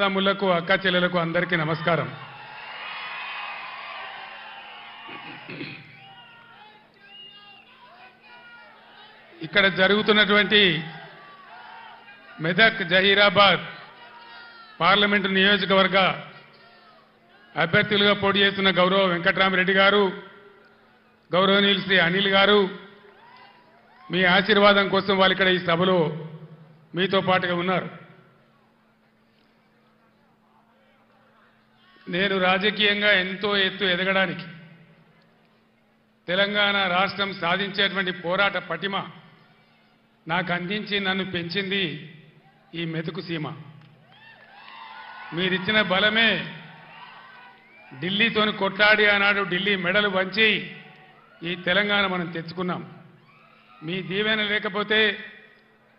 తమ్ముళ్లకు అక్క చెల్లెలకు అందరికీ నమస్కారం. ఇక్కడ జరుగుతున్నటువంటి మెదక్ జహీరాబాద్ పార్లమెంటు నియోజకవర్గ అభ్యర్థులుగా పోటీ చేస్తున్న గౌరవ వెంకట్రామరెడ్డి గారు, గౌరవనీయులు శ్రీ అనిల్ గారు, మీ ఆశీర్వాదం కోసం వాళ్ళు ఇక్కడ ఈ సభలో మీతో పాటుగా ఉన్నారు. నేను రాజకీయంగా ఎంతో ఎత్తు ఎదగడానికి తెలంగాణ రాష్ట్రం సాధించేటువంటి పోరాట పటిమ నాకు అందించి నన్ను పెంచింది ఈ మెతుకు సీమ. మీరిచ్చిన బలమే ఢిల్లీతోని కొట్లాడి ఆనాడు ఢిల్లీ మెడలు వంచి ఈ తెలంగాణ మనం తెచ్చుకున్నాం. మీ దీవెన లేకపోతే,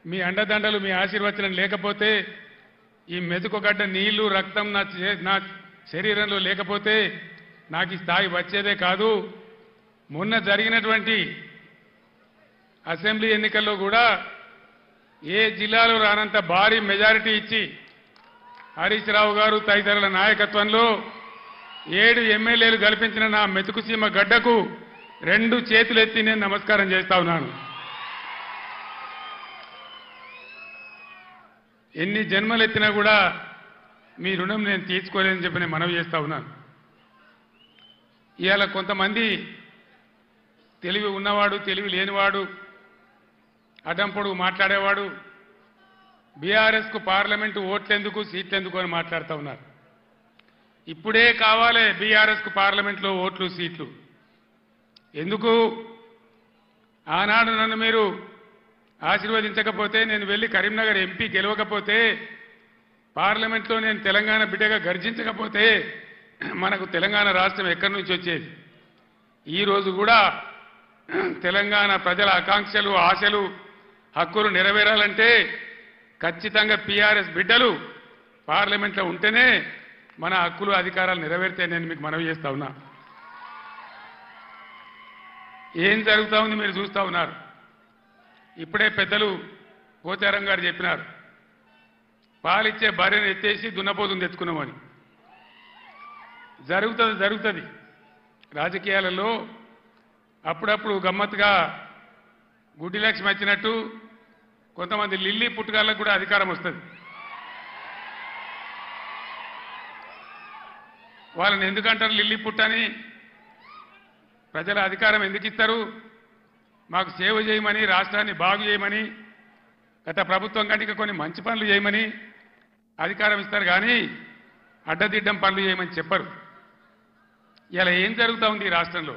మీ అండదండలు, మీ ఆశీర్వచనం లేకపోతే, ఈ మెతుకుగడ్డ నీళ్లు రక్తం నా శరీరంలో లేకపోతే నాకు ఈ స్థాయి వచ్చేదే కాదు. మొన్న జరిగినటువంటి అసెంబ్లీ ఎన్నికల్లో కూడా ఏ జిల్లాలో రానంత భారీ మెజారిటీ ఇచ్చి హరీష్ రావు గారు తదితరుల నాయకత్వంలో 7 ఎమ్మెల్యేలు కల్పించిన నా మెతుకుసీమ గడ్డకు 2 చేతులెత్తి నేను నమస్కారం చేస్తా ఉన్నాను. ఎన్ని జన్మలెత్తినా కూడా మీ రుణం నేను తీర్చుకోలేదని చెప్పి నేను మనవి చేస్తా ఉన్నాను. ఇవాళ కొంతమంది తెలివి ఉన్నవాడు, తెలివి లేనివాడు, అడ్డంపొడుగు మాట్లాడేవాడు బీఆర్ఎస్కు పార్లమెంటు ఓట్లెందుకు, సీట్లెందుకు అని మాట్లాడుతూ ఉన్నారు. ఇప్పుడే కావాలి బీఆర్ఎస్కు పార్లమెంట్లో ఓట్లు, సీట్లు. ఎందుకు? ఆనాడు నన్ను మీరు ఆశీర్వదించకపోతే, నేను వెళ్ళి కరీంనగర్ ఎంపీ గెలవకపోతే, పార్లమెంట్లో నేను తెలంగాణ బిడ్డగా గర్జించకపోతే మనకు తెలంగాణ రాష్ట్రం ఎక్కడి నుంచి వచ్చేది? ఈరోజు కూడా తెలంగాణ ప్రజల ఆకాంక్షలు, ఆశలు, హక్కులు నెరవేరాలంటే ఖచ్చితంగా పీఆర్ఎస్ బిడ్డలు పార్లమెంట్లో ఉంటేనే మన హక్కులు, అధికారాలు నెరవేరితే నేను మీకు మనవి చేస్తా ఉన్నా. ఏం జరుగుతూ ఉంది మీరు చూస్తూ ఉన్నారు. ఇప్పుడే పెద్దలు పోచారం గారు చెప్పినారు, పాలిచ్చే భార్యను ఎత్తేసి దున్నపోతుని తెచ్చుకున్నామని. జరుగుతుంది. రాజకీయాలలో అప్పుడప్పుడు గమ్మత్తుగా గుడ్డి లక్ష్మి వచ్చినట్టు కొంతమంది లిల్లీ పుట్టుగాళ్ళకు కూడా అధికారం వస్తుంది. వాళ్ళని ఎందుకంటారు లిల్లీ పుట్టని? ప్రజల అధికారం ఎందుకు ఇస్తారు? మాకు సేవ చేయమని, రాష్ట్రాన్ని బాగు చేయమని, గత ప్రభుత్వం కంటే కొన్ని మంచి పనులు చేయమని అధికారం ఇస్తారు, కానీ అడ్డదిడ్డం పనులు చేయమని చెప్పరు. ఇలా ఏం జరుగుతూ ఉంది ఈ రాష్ట్రంలో?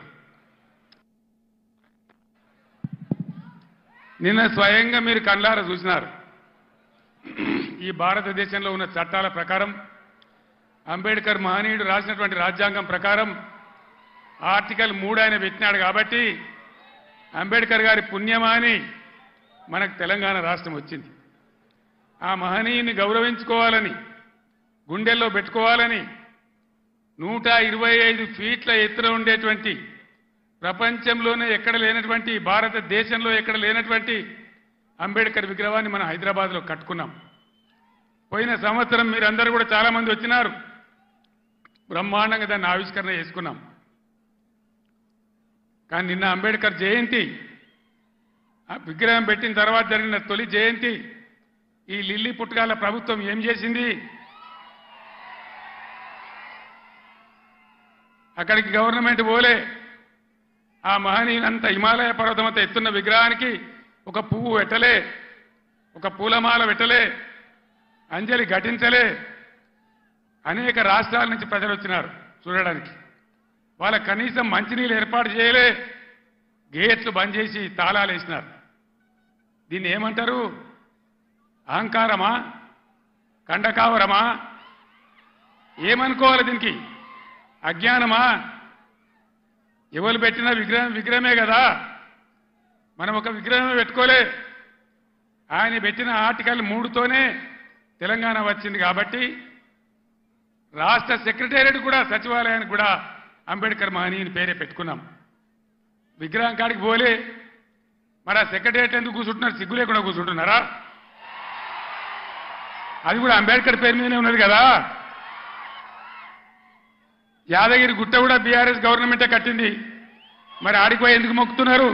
నిన్న స్వయంగా మీరు కళ్ళారా చూసినారు. ఈ భారతదేశంలో ఉన్న చట్టాల ప్రకారం, అంబేద్కర్ మహనీయుడు రాసినటువంటి రాజ్యాంగం ప్రకారం ఆర్టికల్ 3 ఆయన పెట్టినాడు కాబట్టి అంబేద్కర్ గారి పుణ్యమా అని మనకు తెలంగాణ రాష్ట్రం వచ్చింది. ఆ మహనీయుని గౌరవించుకోవాలని, గుండెల్లో పెట్టుకోవాలని 125 ఫీట్ల ఎత్తున ఉండేటువంటి, ప్రపంచంలోనే ఎక్కడ లేనటువంటి, భారతదేశంలో ఎక్కడ లేనటువంటి అంబేద్కర్ విగ్రహాన్ని మనం హైదరాబాద్లో కట్టుకున్నాం. పోయిన సంవత్సరం మీరందరూ కూడా చాలామంది వచ్చినారు, బ్రహ్మాండంగా దాన్ని ఆవిష్కరణ చేసుకున్నాం. కానీ నిన్న అంబేద్కర్ జయంతి, ఆ విగ్రహం పెట్టిన తర్వాత జరిగిన తొలి జయంతి, ఈ లిల్లీ పుట్టుకాల ప్రభుత్వం ఏం చేసింది? అక్కడికి గవర్నమెంట్ పోలే. ఆ మహనీయులంతా హిమాలయ పర్వతమంతా ఎత్తున్న విగ్రహానికి ఒక పువ్వు పెట్టలే, ఒక పూలమాల పెట్టలే, అంజలి ఘటించలే. అనేక రాష్ట్రాల నుంచి ప్రజలు వచ్చినారు చూడడానికి. వాళ్ళ కనీసం మంచినీళ్ళు ఏర్పాటు చేయలే, గేట్లు బంద్ చేసి తాళాలు వేసినారు. దీన్ని ఏమంటారు? అహంకారమా? కండకావరమా? ఏమనుకోవాలి దీనికి? అజ్ఞానమా? ఎవరు పెట్టిన విగ్రహమే కదా. మనం ఒక విగ్రహమే పెట్టుకోలే. ఆయన పెట్టిన ఆర్టికల్ 3తోనే తెలంగాణ వచ్చింది కాబట్టి రాష్ట్ర సెక్రటేరియట్ కూడా, సచివాలయానికి కూడా అంబేద్కర్ మహనీయుని పేరే పెట్టుకున్నాం. విగ్రహం కాడికి పోలే. మరి ఆ సెక్రటేరియట్ ఎందుకు కూర్చుంటున్నారు? సిగ్గు లేకుండా కూర్చుంటున్నారా? అది కూడా అంబేద్కర్ పేరు మీదనే ఉన్నది కదా. యాదగిరి గుట్ట కూడా బీఆర్ఎస్ గవర్నమెంటే కట్టింది. మరి ఆడిపోయి ఎందుకు మొక్కుతున్నారు?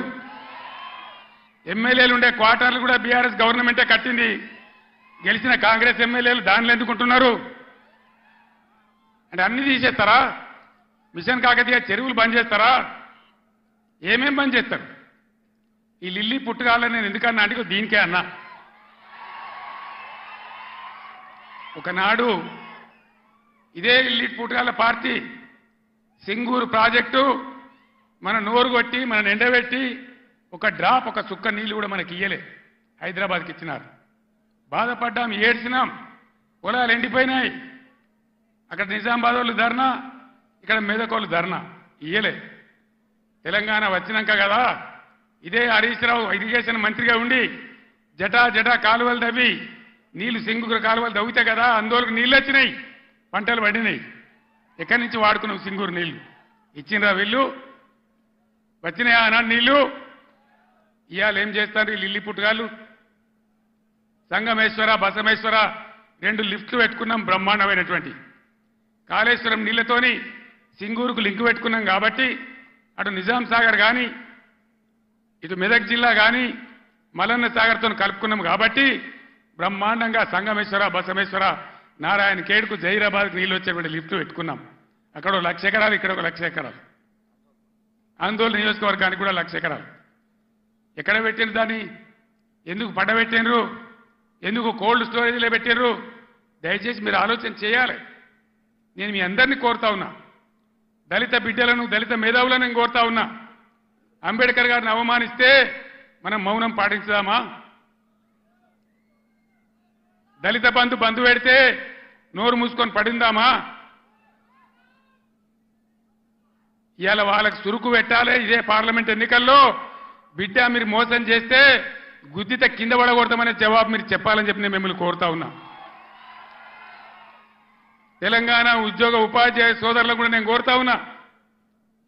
ఎమ్మెల్యేలు ఉండే క్వార్టర్లు కూడా బీఆర్ఎస్ గవర్నమెంటే కట్టింది. గెలిచిన కాంగ్రెస్ ఎమ్మెల్యేలు దానిలో ఎందుకుంటున్నారు? అంటే అన్ని తీసేస్తారా? మిషన్ కాకతీయ చెరువులు బంద్ చేస్తారా? ఏమేం బంద్ చేస్తారు? ఈ లిల్లీ పుట్టుగాలని నేను ఎందుకన్నా అంటే దీనికే అన్నా. ఒకనాడు ఇదే లిల్లీ పుట్టుగాల పార్టీ సింగూరు ప్రాజెక్టు మన నోరు కొట్టి మన ఎండబెట్టి ఒక డ్రాప్ ఒక చుక్క నీళ్లు కూడా మనకి ఇయ్యలే. హైదరాబాద్కి ఇచ్చినారు. బాధపడ్డాం, ఏడ్చినాం. పొలాలు ఎండిపోయినాయి. అక్కడ నిజామాబాద్ వాళ్ళు ధర్నా, ఇక్కడ మెదక్ వాళ్ళు ధర్నా. ఇయ్యలే. తెలంగాణ వచ్చినాక కదా ఇదే హరీష్ రావు ఇరిగేషన్ మంత్రిగా ఉండి జటా కాలువలు తవ్వి నీళ్లు సింగూరు కాలువలు తవ్వితే కదా అందులోకి నీళ్ళు వచ్చినాయి, పంటలు పడినాయి. ఎక్కడి నుంచి వాడుకున్నాం సింగూరు నీళ్లు? ఇచ్చినరా వీళ్ళు? వచ్చినాయా ఆనాడు నీళ్లు? ఇవాళ ఏం చేస్తారు ఈ లిల్లీ పుట్టుగాళ్ళు? సంగమేశ్వర బసమేశ్వర 2 లిఫ్ట్లు పెట్టుకున్నాం బ్రహ్మాండమైనటువంటి. కాళేశ్వరం నీళ్లతోని సింగూరుకు లింక్ పెట్టుకున్నాం కాబట్టి అటు నిజాం సాగర్ కానీ ఇటు మెదక్ జిల్లా కానీ మలన్న సాగర్తో కలుపుకున్నాం కాబట్టి బ్రహ్మాండంగా సంగమేశ్వర బసమేశ్వర నారాయణ ఖేడ్కు జైరాబాద్కు నీళ్ళు వచ్చేటువంటి లిఫ్ట్లు పెట్టుకున్నాం. అక్కడ 1,00,000 ఎకరాలు, ఇక్కడ 1,00,000 ఎకరాలు. ఆందోళన నియోజకవర్గానికి కూడా 1,00,000 ఎకరాలు. ఎక్కడ పెట్టిన దాన్ని? ఎందుకు పడ్డబెట్టినరు? ఎందుకు కోల్డ్ స్టోరేజ్లో పెట్టినరు? దయచేసి మీరు ఆలోచన చేయాలి. నేను మీ అందరినీ కోరుతా ఉన్నా. దళిత బిడ్డలను దళిత మేధావులను నేను కోరుతా ఉన్నా. అంబేద్కర్ గారిని అవమానిస్తే మనం మౌనం పాటించుదామా? దళిత బంధు పెడితే నోరు మూసుకొని పడిందామా? ఇవాళ వాళ్ళకి సురుకు పెట్టాలి. ఇదే పార్లమెంట్ ఎన్నికల్లో బిడ్డ మీరు మోసం చేస్తే గుద్దిత కింద పడకూడదామనే జవాబు మీరు చెప్పాలని చెప్పి నేను మిమ్మల్ని కోరుతా ఉన్నా. తెలంగాణ ఉద్యోగ ఉపాధ్యాయ సోదరులకు కూడా నేను కోరుతా ఉన్నా.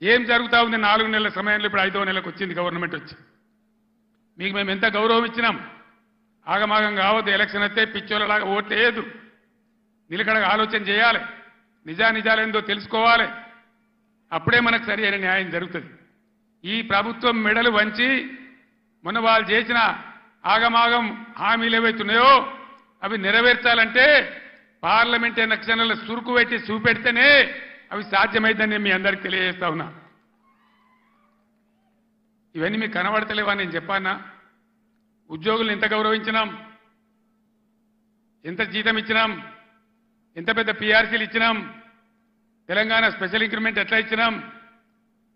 ఏం జరుగుతా ఉంది? 4 నెలల సమయంలో ఇప్పుడు 5వ నెలకు వచ్చింది గవర్నమెంట్ వచ్చి. మీకు మేము ఎంత గౌరవం ఇచ్చినాం? ఆగమాగం కావద్దు. ఎలక్షన్ వస్తే పిచ్చోళ్ళలాగా ఓట్లేదు. నిలకడగా ఆలోచన చేయాలి. నిజానిజాలేందో తెలుసుకోవాలి. అప్పుడే మనకు సరి అయిన న్యాయం జరుగుతుంది. ఈ ప్రభుత్వం మెడలు వంచి మొన్న వాళ్ళు చేసిన ఆగమాగం హామీలు ఏవైతున్నాయో అవి నెరవేర్చాలంటే పార్లమెంట్ ఎలక్షన్లలో సురుకు పెట్టి చూపెడితేనే అవి సాధ్యమైందని నేను మీ అందరికీ తెలియజేస్తా ఉన్నా. ఇవన్నీ మీకు కనబడతలేవా? నేను చెప్పానా? ఉద్యోగులను ఎంత గౌరవించినాం, ఎంత జీతం ఇచ్చినాం, ఎంత పెద్ద పీఆర్సీలు ఇచ్చినాం, తెలంగాణ స్పెషల్ ఇంక్రిమెంట్ ఎట్లా ఇచ్చినాం,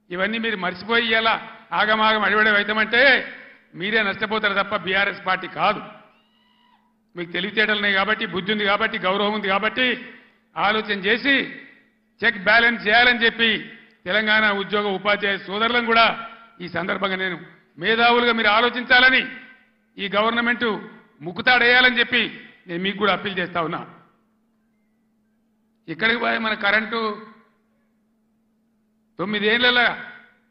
ఇవన్నీ మీరు మర్చిపోయి ఇలా ఆగమాగం అడివడే అవుతామంటే మీరే నష్టపోతారు తప్ప బీఆర్ఎస్ పార్టీ కాదు. మీకు తెలివితేటలున్నాయి కాబట్టి, బుద్ధి ఉంది కాబట్టి, గౌరవం ఉంది కాబట్టి ఆలోచన చేసి చెక్ బ్యాలెన్స్ చేయాలని చెప్పి తెలంగాణ ఉద్యోగ ఉపాధ్యాయ సోదరులను కూడా ఈ సందర్భంగా నేను మేధావులుగా మీరు ఆలోచించాలని, ఈ గవర్నమెంట్ ముక్కుతాడేయాలని చెప్పి నేను మీకు కూడా అప్పీల్ చేస్తా ఉన్నా. ఇక్కడికి పోయి మన కరెంటు 9 ఏళ్ళ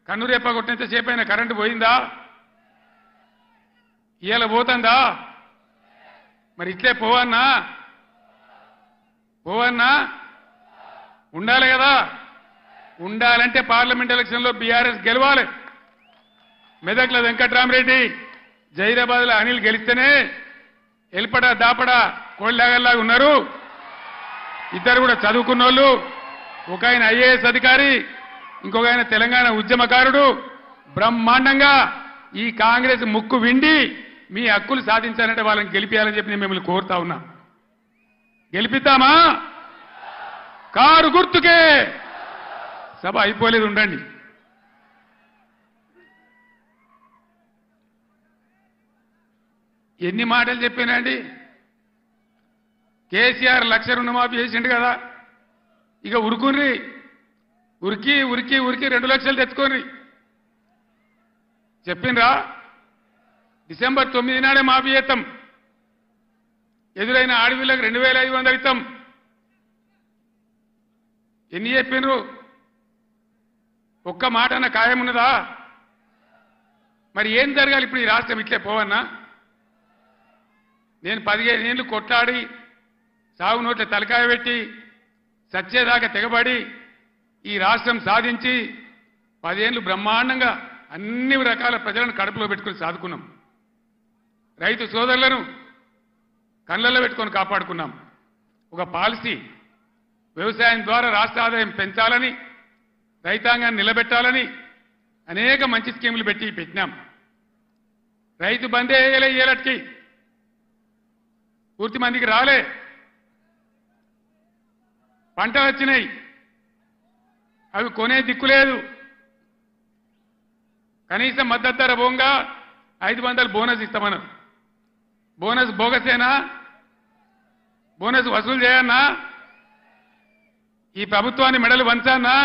కన్నురేప కొట్టినంత సేపు అయినా కరెంటు పోయిందా? ఇవాళ పోతుందా? మరి ఇట్లే పోవన్నా ఉండాలి కదా. ఉండాలంటే పార్లమెంట్ ఎలక్షన్లో బీఆర్ఎస్ గెలవాలి. మెదక్లో వెంకట్రామరెడ్డి, జైరాబాద్లో అనిల్ గెలిస్తేనే ఎల్పడా దాపడా కోళ్ళలాగల్లాగా ఉన్నారు. ఇద్దరు కూడా చదువుకున్న వాళ్ళు. ఒక ఆయన ఐఏఎస్ అధికారి, ఇంకొక ఆయన తెలంగాణ ఉద్యమకారుడు. బ్రహ్మాండంగా ఈ కాంగ్రెస్ ముక్కు విండి మీ హక్కులు సాధించాలంటే వాళ్ళని గెలిపించాలని చెప్పి నేను మిమ్మల్ని కోరుతా ఉన్నా. గెలిపిద్దామా? కారు గుర్తుకే. సభ అయిపోలేదు, ఉండండి. ఎన్ని మాటలు చెప్పానండి. కేసీఆర్ 1,00,000 రుణమాఫీ చేసిండు కదా, ఇక ఉరుకుని ఉరికి 2 లక్షలు తెచ్చుకోని చెప్పిండ్రా. డిసెంబర్ 9 నాడే మాఫీ చేస్తాం. ఎదురైన ఆడవిళ్ళకి 2,500 ఇస్తాం. ఎన్ని చెప్పిండ్రు? ఒక్క మాట అన్న ఖాయం ఉన్నదా? మరి ఏం జరగాలి ఇప్పుడు? ఈ రాష్ట్రం ఇట్లే పోవన్నా? నేను 15 ఏళ్ళు కొట్లాడి సాగు నోట్ల తలకాయ పెట్టి సచ్చేదాకా తెగబడి ఈ రాష్ట్రం సాధించి 10 ఏళ్ళు బ్రహ్మాండంగా అన్ని రకాల ప్రజలను కడుపులో పెట్టుకుని సాదుకున్నాం. రైతు సోదరులను కళ్ళల్లో పెట్టుకొని కాపాడుకున్నాం. ఒక పాలసీ వ్యవసాయం ద్వారా రాష్ట్ర ఆదాయం పెంచాలని, రైతాంగాన్ని నిలబెట్టాలని అనేక మంచి స్కీములు పెట్టినాం. రైతు బందే వేయలే, ఏలటికి పూర్తి మందికి రాలే. పంటలు వచ్చినాయి, అవి కొనే దిక్కులేదు. కనీసం మద్దతు ధర పోగా 500 బోనస్ ఇస్తామన్నారు. బోనస్ బోగసేనా? బోనస్ వసూలు చేయన్నా? ఈ ప్రభుత్వాన్ని మెడలు వంచానా?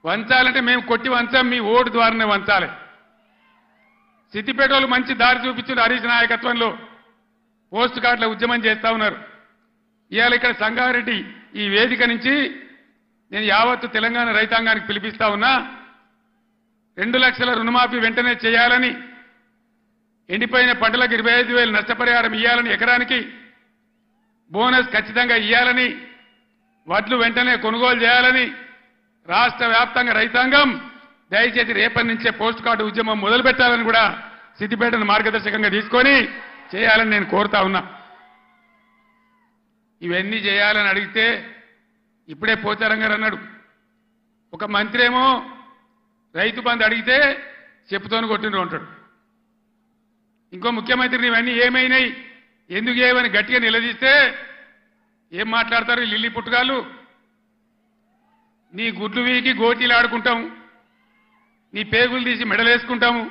వంచాలంటే మేము కొట్టి వంచాం, మీ ఓటు ద్వారానే వంచాలి. సిద్దిపేటలో మంచి దారి చూపించారు. హరీష్ నాయకత్వంలో పోస్ట్ కార్డుల ఉద్యమం చేస్తా ఉన్నారు. ఇవాళ ఇక్కడ సంగారెడ్డి ఈ వేదిక నుంచి నేను యావత్తు తెలంగాణ రైతాంగానికి పిలిపిస్తా ఉన్నా. 2 లక్షల రుణమాఫీ వెంటనే చేయాలని, ఎండిపోయిన పంటలకు 25,000 నష్టపరిహారం ఇవ్వాలని, ఎకరానికి బోనస్ ఖచ్చితంగా ఇవ్వాలని, వడ్లు వెంటనే కొనుగోలు చేయాలని రాష్ట్ర వ్యాప్తంగా రైతాంగం దయచేసి రేపటి నుంచే పోస్ట్ కార్డు ఉద్యమం మొదలు పెట్టాలని కూడా సిద్దిపేటను మార్గదర్శకంగా తీసుకొని చేయాలని నేను కోరుతా ఉన్నా. ఇవన్నీ చేయాలని అడిగితే ఇప్పుడే పోచారం గారు అన్నాడు, ఒక మంత్రి ఏమో రైతు బంధు అడిగితే చెప్పుతోని కొట్టిండ్రు అంటాడు. ఇంకో ముఖ్యమంత్రిని ఇవన్నీ ఏమైనాయి, ఎందుకు ఏమని గట్టిగా నిలదీస్తే ఏం మాట్లాడతారు ఈ లిల్లీ పుట్టుగాళ్ళు? నీ గుడ్లు వీకి గోటీలు ఆడుకుంటాము, నీ పేగులు తీసి మెడలేసుకుంటాము,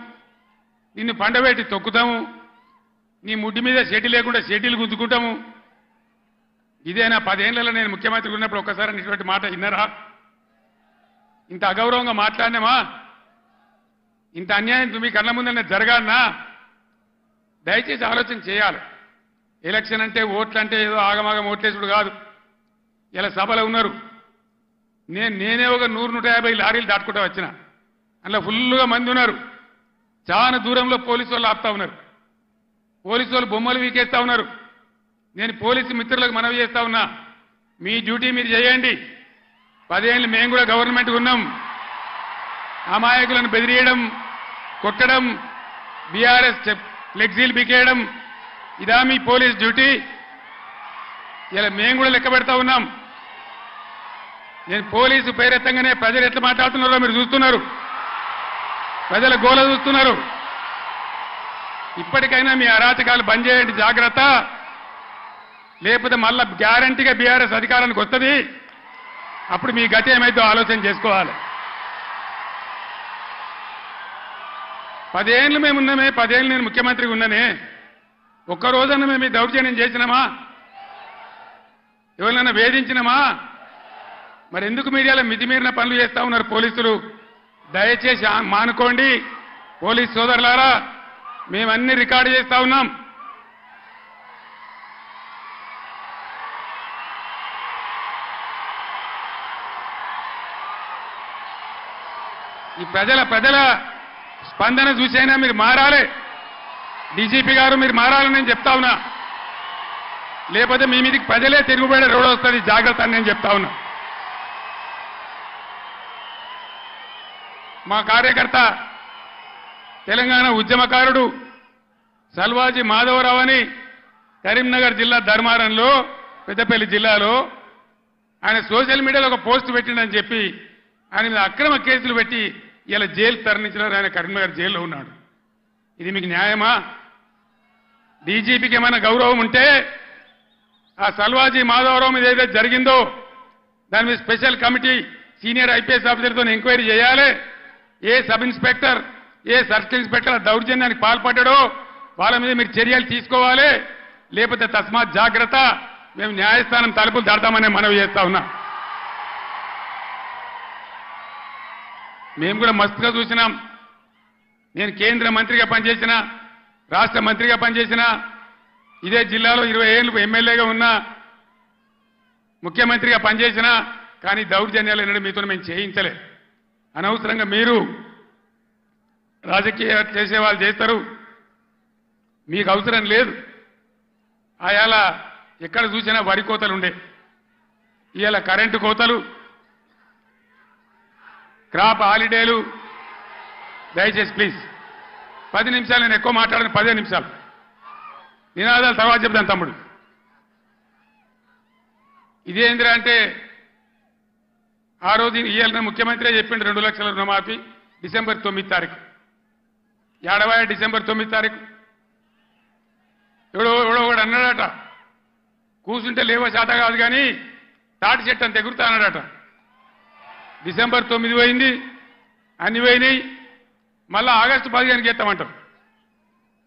నిన్ను పండబెట్టి తొక్కుతాము, నీ ముడ్డి మీద షెడ్డి లేకుండా షెడ్డీలు గుంజుకుంటాము. ఇదేనా 10 ఏళ్లలో నేను ముఖ్యమంత్రి ఉన్నప్పుడు ఒక్కసారి ఇటువంటి మాట విన్నారా? ఇంత అగౌరవంగా మాట్లాడినామా? ఇంత అన్యాయం మీ కళ్ళ ముందనే జరగాలన్నా? దయచేసి ఆలోచన చేయాలి. ఎలక్షన్ అంటే ఓట్లు అంటే ఏదో ఆగమాగం ఓట్లేసుడు కాదు. ఇలా సభలో ఉన్నారు, నేనే ఒక 100-150 లారీలు దాటుకుంటూ వచ్చిన, అందులో ఫుల్గా మంది ఉన్నారు. చాలా దూరంలో పోలీసు వాళ్ళు ఆపుతా ఉన్నారు, పోలీసు వాళ్ళు బొమ్మలు వీకేస్తా ఉన్నారు. నేను పోలీసు మిత్రులకు మనవి చేస్తా ఉన్నా, మీ డ్యూటీ మీరు చేయండి. 10 ఏళ్ళు మేము కూడా గవర్నమెంట్ ఉన్నాం. అమాయకులను బెదిరియడం, కొట్టడం, బీఆర్ఎస్ ఫ్లెక్సీలు బికేయడం ఇదా మీ పోలీస్ డ్యూటీ? ఇలా మేము కూడా లెక్క పెడతా ఉన్నాం. నేను పోలీసు పేరెత్తంగానే ప్రజలు ఎట్లా మాట్లాడుతున్నారో మీరు చూస్తున్నారు, ప్రజల గోల చూస్తున్నారు. ఇప్పటికైనా మీ అరాచకాలు బంద్ చేయండి, జాగ్రత్త. లేకపోతే మళ్ళా గ్యారంటీగా బీఆర్ఎస్ అధికారానికి వస్తుంది. అప్పుడు మీ గతి ఏమైందో ఆలోచన చేసుకోవాలి. 10 ఏళ్ళు మేము ఉన్నామే, 10 ఏళ్ళు నేను ముఖ్యమంత్రిగా ఉన్నానే, ఒక్కరోజన్నా మేము ఈ దౌర్జన్యం చేసినామా? ఎవరినైనా వేధించినామా? మరి ఎందుకు మీడియాలో మితిమీరిన పనులు చేస్తా ఉన్నారు పోలీసులు? దయచేసి మానుకోండి పోలీస్ సోదరులారా, మేమన్నీ రికార్డు చేస్తా ఉన్నాం. ఈ ప్రజల స్పందన చూసైనా మీరు మారాలి. డీజీపీ గారు మీరు మారాలని నేను చెప్తా ఉన్నా. లేకపోతే మీ మీదకి ప్రజలే తిరుగుబడే రోడ్ వస్తుంది, జాగ్రత్త అని నేను చెప్తా ఉన్నా. మా కార్యకర్త తెలంగాణ ఉద్యమకారుడు సల్వాజీ మాధవరావు అని కరీంనగర్ జిల్లా ధర్మారంలో, పెద్దపల్లి జిల్లాలో ఆయన సోషల్ మీడియాలో ఒక పోస్ట్ పెట్టిండని చెప్పి ఆయన మీద అక్రమ కేసులు పెట్టి ఇలా జైలు తరలించినారు. ఆయన కరీంనగర్ జైల్లో ఉన్నాడు. ఇది మీకు న్యాయమా? డీజీపీకి ఏమైనా గౌరవం ఉంటే ఆ సల్వాజీ మాధవరావు మీద ఏదైతే జరిగిందో దాని మీద స్పెషల్ కమిటీ సీనియర్ ఐపీఎస్ ఆఫీసర్తో ఎంక్వైరీ చేయాలి. ఏ సబ్ ఇన్స్పెక్టర్, ఏ సర్కిల్ ఇన్స్పెక్టర్ దౌర్జన్యానికి పాల్పడ్డాడో వాళ్ళ మీద మీరు చర్యలు తీసుకోవాలి. లేకపోతే తస్మాత్ జాగ్రత్త, మేము న్యాయస్థానం తలుపులు దాడతామనే మనవి చేస్తా ఉన్నా. మేము కూడా మస్తుగా చూసినాం. నేను కేంద్ర మంత్రిగా పనిచేసిన, రాష్ట్ర మంత్రిగా పనిచేసిన, ఇదే జిల్లాలో 20 ఏళ్ళు ఎమ్మెల్యేగా ఉన్నా, ముఖ్యమంత్రిగా పనిచేసిన, కానీ దౌర్జన్యాలు ఎన్నడూ మీతో మేము చేయించలే. అనవసరంగా మీరు రాజకీయ చేసే వాళ్ళు చేస్తారు, మీకు అవసరం లేదు. ఆయాల ఎక్కడ చూసినా వరి కోతలు ఉండే, ఇవాళ కరెంటు కోతలు, క్రాప్ హాలిడేలు. దయచేసి ప్లీజ్ 10 నిమిషాలు, నేను ఎక్కువ మాట్లాడను, 15 నిమిషాలు. నినాదాలు తర్వాత చెప్తాను తమ్ముడు. ఇదేంద్రా అంటే ఆ రోజు ఇవాళ ముఖ్యమంత్రి చెప్పిండు 2 లక్షల రుణమాఫీ డిసెంబర్ 9 తారీఖు. ఏడవాయ డిసెంబర్ 9 తారీఖు ఎవడో కూడా అన్నాడట, కూర్చుంటే లేవో శాత కాదు కానీ తాటి చెట్టు అంత ఎగురుతా అన్నాడట. డిసెంబర్ 9 పోయింది, అన్ని పోయినాయి. మళ్ళా ఆగస్టు 15కి చేస్తామంటారు.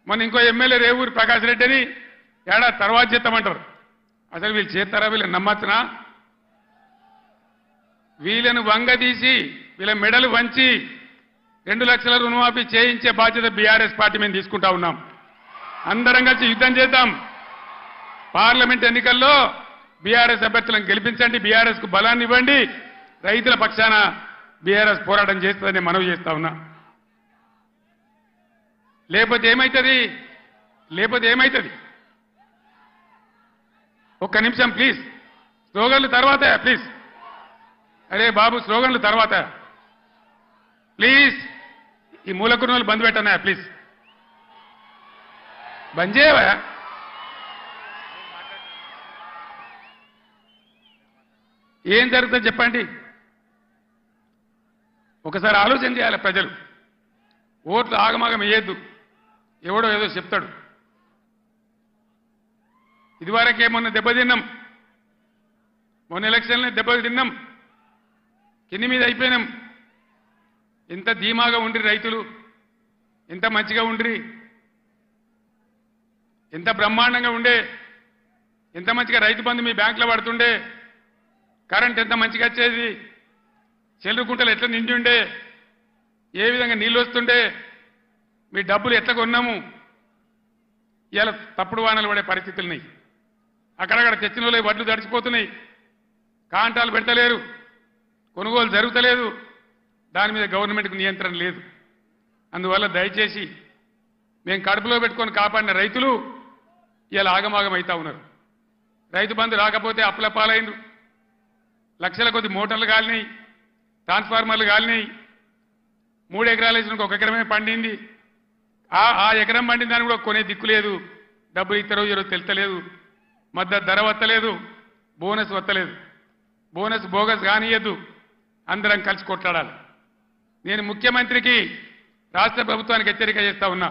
మొన్న ఇంకో ఎమ్మెల్యే రేవూరి ప్రకాష్ రెడ్డి అని ఏడాది తర్వాత చేస్తామంటారు. అసలు వీళ్ళు చేస్తారా? వీళ్ళని నమ్మచ్చునా? వీళ్ళను వంగదీసి వీళ్ళ మెడలు వంచి 2 లక్షల రుణమాఫీ చేయించే బాధ్యత బీఆర్ఎస్ పార్టీ మేము తీసుకుంటా ఉన్నాం. అందరం కలిసి యుద్ధం చేద్దాం. పార్లమెంట్ ఎన్నికల్లో బీఆర్ఎస్ అభ్యర్థులను గెలిపించండి, బీఆర్ఎస్ కు బలాన్ని ఇవ్వండి. రైతుల పక్షాన బీఆర్ఎస్ పోరాటం చేస్తుందని మనవి చేస్తా ఉన్నా. లేకపోతే ఏమైతుంది? ఒక్క నిమిషం ప్లీజ్. స్లోగన్లు తర్వాత ప్లీజ్. అరే బాబు, స్లోగన్లు తర్వాత ప్లీజ్. ఈ మూలకున్నోళ్ళు బంద్ పెట్టన్నా ప్లీజ్. బంద్ చేయవా? ఏం జరుగుతుంది చెప్పండి. ఒకసారి ఆలోచన చేయాలి ప్రజలు. ఓట్లు ఆగమాగం వేయద్దు. ఎవడో ఏదో చెప్తాడు. ఇదివరకే మొన్న దెబ్బతిన్నాం, మొన్న ఎలక్షన్లో దెబ్బతిన్నాం, కింది మీద అయిపోయినాం. ఎంత ధీమాగా ఉండ్రి రైతులు, ఎంత మంచిగా ఉండ్రి, ఎంత బ్రహ్మాండంగా ఉండే, ఎంత మంచిగా రైతు బంధు మీ బ్యాంకులో పడుతుండే, కరెంట్ ఎంత మంచిగా వచ్చేది, చెల్లుకుంటలు ఎట్లా నిండి ఉండే, ఏ విధంగా నీళ్ళు వస్తుండే, మీ డబ్బులు ఎట్లా కొన్నాము. ఇలా తప్పుడు వానలు పడే పరిస్థితులున్నాయి. అక్కడక్కడ తెచ్చిన వాళ్ళు వడ్లు తడిచిపోతున్నాయి, కాంటాలు పెడతలేరు, కొనుగోలు జరుగుతలేదు. దాని మీద గవర్నమెంట్కు నియంత్రణ లేదు. అందువల్ల దయచేసి మేము కడుపులో పెట్టుకొని కాపాడిన రైతులు ఇలా ఆగమాగం అవుతా ఉన్నారు. రైతు బంధు రాకపోతే అప్పుల పాలైండ్రు, లక్షల కొద్ది మోటార్లు కాలినాయి, ట్రాన్స్ఫార్మర్లు కాలినాయి. 3 ఎకరాలు వేసిన 1 ఎకరమే పండింది. ఆ ఎకరం పండిన దాన్ని కూడా కొనే దిక్కు లేదు. డబ్బులు ఇస్తారో ఈరోజు తెలుతలేదు. మద్దతు ధర వత్తలేదు, బోనస్ వత్తలేదు. బోనస్ బోగస్ కానియద్దు, అందరం కలిసి కొట్లాడాలి. నేను ముఖ్యమంత్రికి, రాష్ట్ర ప్రభుత్వానికి హెచ్చరిక చేస్తా ఉన్నా.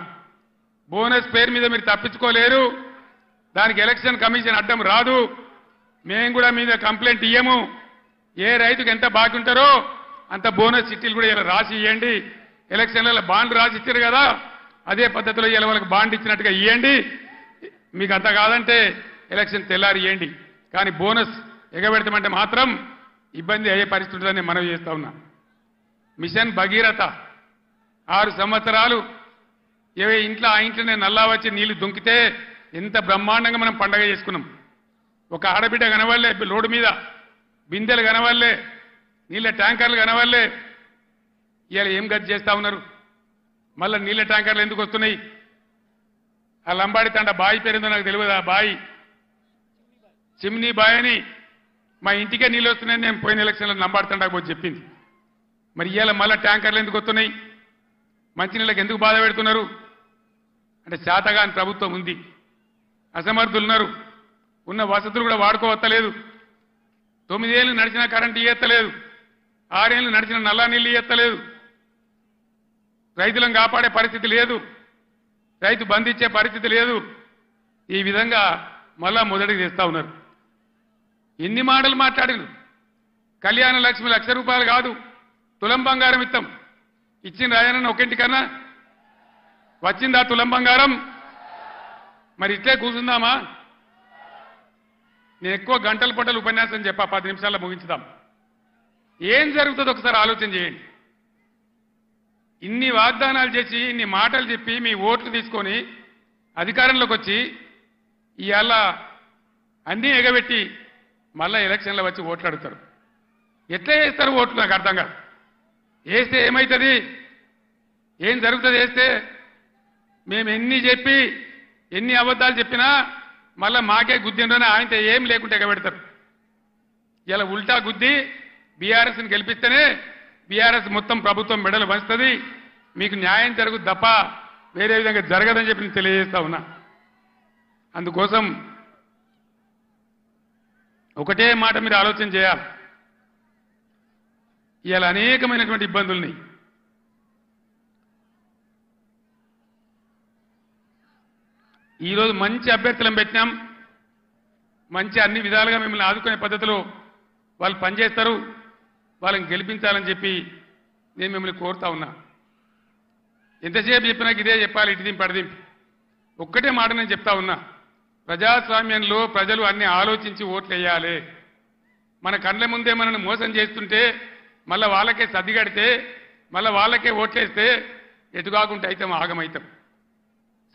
బోనస్ పేరు మీద మీరు తప్పించుకోలేరు. దానికి ఎలక్షన్ కమిషన్ అడ్డం రాదు. మేము కూడా మీద కంప్లైంట్ ఇయ్యము. ఏ రైతుకు ఎంత బాకీ ఉంటారో అంత బోనస్ చిట్టీలు కూడా ఇలా రాసి ఇవ్వండి. ఎలక్షన్లలో బాండ్ రాసి ఇచ్చారు కదా, అదే పద్ధతిలో ఇలా వాళ్ళకి బాండ్ ఇచ్చినట్టుగా ఇవ్వండి. మీకు అంత కాదంటే ఎలక్షన్ తెల్లారి ఇవ్వండి. కానీ బోనస్ ఎగబెడతామంటే మాత్రం ఇబ్బంది అయ్యే పరిస్థితి ఉంటుందని మనవి చేస్తా ఉన్నా. మిషన్ భగీరథ 6 సంవత్సరాలు ఇంట్లో ఆ ఇంట్లోనే నల్లా వచ్చి నీళ్లు దుంకితే ఎంత బ్రహ్మాండంగా మనం పండగ చేసుకున్నాం. ఒక ఆడబిడ్డ కనవల్లే, రోడ్డు మీద బిందెలు కనవల్లే, నీళ్ళ ట్యాంకర్లు కనవల్లే. ఇవాళ ఏం గతి చేస్తా ఉన్నారు? మళ్ళీ నీళ్ళ ట్యాంకర్లు ఎందుకు వస్తున్నాయి? ఆ లంబాడి తండ బాయి పేరుందో నాకు తెలియదు. ఆ బాయి చిమ్నీ బాయ్ అని మా ఇంటికే నీళ్ళు వస్తున్నాయని నేను పోయిన ఎలక్షన్లో లంబాడి తండకు పోయి చెప్పింది. మరి ఇవాళ మళ్ళీ ట్యాంకర్లు ఎందుకు వస్తున్నాయి? మంచినీళ్ళకి ఎందుకు బాధ పెడుతున్నారు? అంటే శాతగాని ప్రభుత్వం ఉంది, అసమర్థులు ఉన్నారు, ఉన్న వసతులు కూడా వాడుకోవత్తలేదు. 9 ఏళ్ళు నడిచిన కరెంటు ఇయ్యత్తలేదు, 6 ఏళ్ళు నడిచిన నల్లా నీళ్ళు ఇయ్యత్తలేదు. రైతులను కాపాడే పరిస్థితి లేదు, రైతు బంధించే పరిస్థితి లేదు. ఈ విధంగా మళ్ళా మొదటికి తెస్తా ఉన్నారు. ఎన్ని మాటలు మాట్లాడిను. కళ్యాణ లక్ష్మి ₹1,00,000 కాదు, తులం బంగారం ఇస్తాం. ఇచ్చిన రాయనన్న ఒకింటికన్నా వచ్చిందా తులం బంగారం? మరి ఇట్లే కూర్చుందామా? నేను ఎక్కువ గంటల పట్టలు ఉపన్యాసం చెప్పా, 10 నిమిషాల్లో ముగించుదాం. ఏం జరుగుతుందో ఒకసారి ఆలోచన చేయండి. ఇన్ని వాగ్దానాలు చేసి, ఇన్ని మాటలు చెప్పి, మీ ఓట్లు తీసుకొని అధికారంలోకి వచ్చి ఇవాళ అన్నీ ఎగబెట్టి మళ్ళా ఎలక్షన్లో వచ్చి ఓట్లు అడుగుతారు. ఎట్లా వేస్తారు ఓట్లు? నాకు అర్థం కాదు. వేస్తే ఏమవుతుంది? ఏం జరుగుతుంది వేస్తే? మేము ఎన్ని చెప్పి, ఎన్ని అబద్ధాలు చెప్పినా మళ్ళా మాకే గుద్దిండ్రని ఆయనతో ఏం లేకుంటే ఎగబెడతారు. ఇలా ఉల్టా గుద్ది బీఆర్ఎస్ని గెలిపిస్తేనే బీఆర్ఎస్ మొత్తం ప్రభుత్వం మెడలు వంచుతుంది, మీకు న్యాయం జరుగుతుంది తప్ప వేరే విధంగా జరగదని చెప్పి నేను తెలియజేస్తా ఉన్నా. అందుకోసం ఒకటే మాట మీరు ఆలోచన చేయాలి. ఇవాళ అనేకమైనటువంటి ఇబ్బందుల్ని ఈరోజు మంచి అభ్యర్థులను పెట్టినాం, మంచి అన్ని విధాలుగా మిమ్మల్ని ఆదుకునే పద్ధతిలో వాళ్ళు పనిచేస్తారు, వాళ్ళని గెలిపించాలని చెప్పి నేను మిమ్మల్ని కోరుతా ఉన్నా. ఎంతసేపు చెప్పినా ఇదే చెప్పాలి, ఇటు దింపి అడిదింపి. ఒక్కటే మాట నేను చెప్తా ఉన్నా, ప్రజాస్వామ్యంలో ప్రజలు అన్ని ఆలోచించి ఓట్లు వేయాలి. మన కళ్ళ ముందే మనల్ని మోసం చేస్తుంటే మళ్ళీ వాళ్ళకే సర్దిగడితే మళ్ళీ వాళ్ళకే ఓట్లేస్తే ఎటు కాకుండా అవుతాం, ఆగమవుతాం.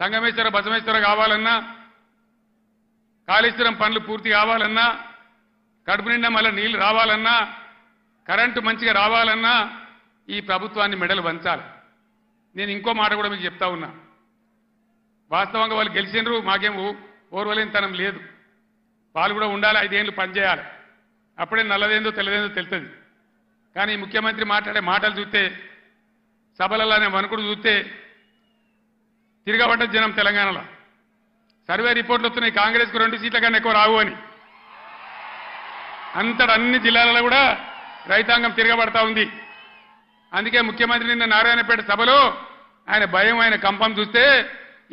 సంగమేశ్వర బసమేశ్వర కావాలన్నా, కాళేశ్వరం పనులు పూర్తి కావాలన్నా, కడుపు నిండా మళ్ళీ నీళ్లు రావాలన్నా, కరెంటు మంచిగా రావాలన్నా ఈ ప్రభుత్వాన్ని మెడలు వంచాలి. నేను ఇంకో మాట కూడా మీకు చెప్తా ఉన్నా, వాస్తవంగా వాళ్ళు గెలిచినరు, మాకేం ఓర్వలేనితనం లేదు. వాళ్ళు కూడా ఉండాలి, 5 ఏళ్ళు పనిచేయాలి, అప్పుడే నల్లదేందో తెల్లదేందో తెలుస్తుంది. కానీ ముఖ్యమంత్రి మాట్లాడే మాటలు చూస్తే, సభలలోనే వణుకుడు చూస్తే తిరగబడ్డ జనం తెలంగాణలో. సర్వే రిపోర్ట్లు వస్తున్నాయి, కాంగ్రెస్కు 2 సీట్ల కన్నా ఎక్కువ రావు అని. అంతటా అన్ని జిల్లాలలో కూడా రైతాంగం తిరగబడతా ఉంది. అందుకే ముఖ్యమంత్రి నిన్న నారాయణపేట సభలో ఆయన భయం, ఆయన కంపం చూస్తే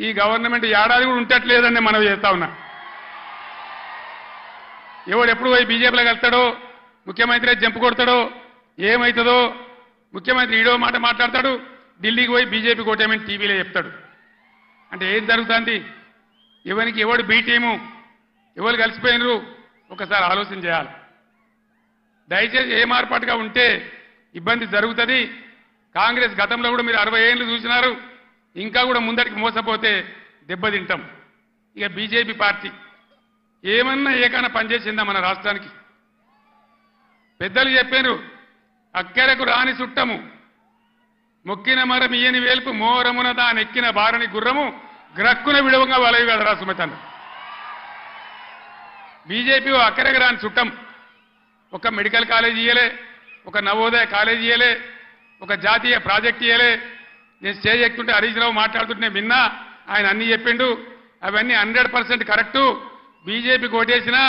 ఈ గవర్నమెంట్ ఏడాది కూడా ఉండట్లేదని మనం చేస్తా ఉన్నా. ఎవడు ఎప్పుడు పోయి బీజేపీలో కలుస్తాడో, ముఖ్యమంత్రి జంపు కొడతాడో, ఏమవుతుందో, ముఖ్యమంత్రి ఈడో మాట మాట్లాడతాడు, ఢిల్లీకి పోయి బీజేపీ కోటేమని టీవీలో చెప్తాడు. అంటే ఏం జరుగుతుంది? ఎవరికి ఎవడు బీ టీము, ఎవరు కలిసిపోయినరు ఒకసారి ఆలోచన చేయాలి. దయచేసి ఏ మార్పాటుగా ఉంటే ఇబ్బంది జరుగుతుంది. కాంగ్రెస్ గతంలో కూడా మీరు 60 ఏళ్ళు చూసినారు, ఇంకా కూడా ముందటికి మోసపోతే దెబ్బతింటాం. ఇక బీజేపీ పార్టీ ఏమన్నా ఏకైనా పనిచేసిందా మన రాష్ట్రానికి? పెద్దలు చెప్పారు, అక్కరకు రాని చుట్టము మొక్కిన మరం ఇయ్యని వేల్పు మోరమున దానెక్కిన బారని గుర్రము గ్రక్కున విడవంగా వలవి కదరా సుమతను. బీజేపీ అక్కరకు రాని చుట్టం. ఒక మెడికల్ కాలేజ్ ఇయ్యలే, ఒక నవోదయ కాలేజ్ ఇయ్యలే, ఒక జాతీయ ప్రాజెక్ట్ ఇయ్యలే. నేను స్టేజ్ ఎక్కుతుంటే హరీష్ రావు మాట్లాడుతుంటే నేను విన్నా, ఆయన అన్ని చెప్పిండు. అవన్నీ 100% కరెక్టు. బీజేపీకి ఓటేసినా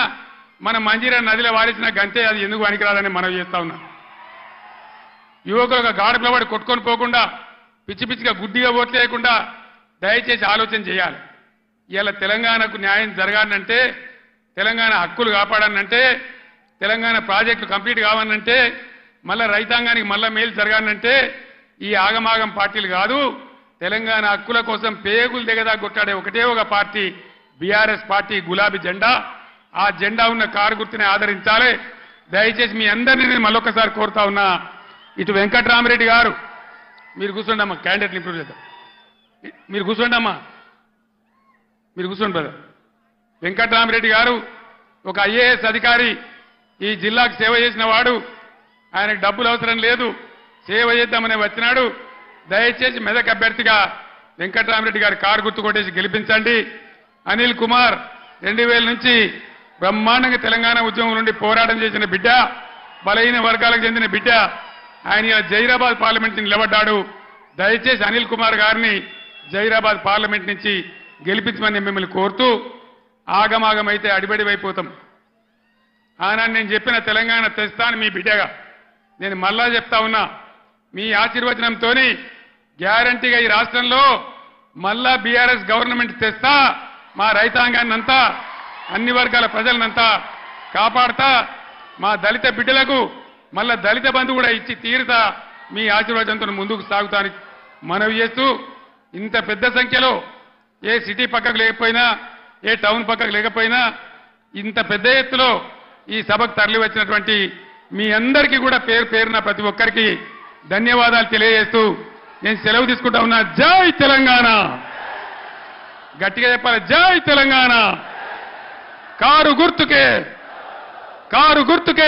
మన మంజీరా నదిలో వారేసిన గంతే, అది ఎందుకు పనికిరాదని మనం చేస్తా ఉన్నాం. యువకులు ఒక గాడుపుల వాడి కొట్టుకొని పోకుండా, పిచ్చి పిచ్చిగా గుడ్డిగా ఓట్లేయకుండా దయచేసి ఆలోచన చేయాలి. ఇవాళ తెలంగాణకు న్యాయం జరగాలంటే, తెలంగాణ హక్కులు కాపాడాలంటే, తెలంగాణ ప్రాజెక్టులు కంప్లీట్ కావాలంటే, మళ్ళా రైతాంగానికి మళ్ళా మేలు జరగాలంటే ఈ ఆగమాగం పార్టీలు కాదు. తెలంగాణ హక్కుల కోసం పేగులు దిగదా కొట్టాడే ఒకటే ఒక పార్టీ బీఆర్ఎస్ పార్టీ, గులాబీ జెండా. ఆ జెండా ఉన్న కారు గుర్తుని ఆదరించాలి. దయచేసి మీ అందరినీ నేను మళ్ళొకసారి కోరుతా ఉన్నా, ఇటు వెంకట్రామరెడ్డి గారు మీరు కూర్చోండి అమ్మా, క్యాండిడేట్లు ఇంప్రూవ్ చేద్దాం. మీరు కూర్చోండి అమ్మా, మీరు కూర్చోండి బ్రదర్. వెంకట్రామరెడ్డి గారు ఒక ఐఏఎస్ అధికారి, ఈ జిల్లాకు సేవ చేసిన వాడు. ఆయనకు డబ్బులు అవసరం లేదు, సేవ చేద్దామని వచ్చినాడు. దయచేసి మెదక్ అభ్యర్థిగా వెంకట్రామరెడ్డి గారి కారు గుర్తు కొట్టేసి గెలిపించండి. అనిల్ కుమార్ 2000 నుంచి బ్రహ్మాండంగా తెలంగాణ ఉద్యమం నుండి పోరాటం చేసిన బిడ్డ, బలహీన వర్గాలకు చెందిన బిడ్డ. ఆయన జైరాబాద్ పార్లమెంట్ నుంచి నిలబడ్డాడు. దయచేసి అనిల్ కుమార్ గారిని జైరాబాద్ పార్లమెంట్ నుంచి గెలిపించమని మిమ్మల్ని కోరుతూ, ఆగమాగమైతే అడిబడివైపోతాం. ఆనాడు నేను చెప్పిన తెలంగాణ తెస్తాను మీ బిడ్డగా. నేను మళ్ళా చెప్తా ఉన్నా, మీ ఆశీర్వచనంతో గ్యారంటీగా ఈ రాష్ట్రంలో మళ్ళా బీఆర్ఎస్ గవర్నమెంట్ తెస్తా. మా రైతాంగాన్ని అంతా, అన్ని వర్గాల ప్రజలనంతా కాపాడతా. మా దళిత బిడ్డలకు మళ్ళా దళిత బంధు కూడా ఇచ్చి తీరుతా. మీ ఆశీర్వాదంతో ముందుకు సాగుతానికి మనవి చేస్తూ, ఇంత పెద్ద సంఖ్యలో ఏ సిటీ పక్కకు లేకపోయినా, ఏ టౌన్ పక్కకు లేకపోయినా, ఇంత పెద్ద ఎత్తులో ఈ సభకు తరలి వచ్చినటువంటి మీ అందరికీ కూడా పేరు పేరున ప్రతి ఒక్కరికి ధన్యవాదాలు తెలియజేస్తూ నేను సెలవు తీసుకుంటా ఉన్నా. జై తెలంగాణ. గట్టిగా చెప్పాలి, జై తెలంగాణ. కారు గుర్తుకే, కారు గుర్తుకే.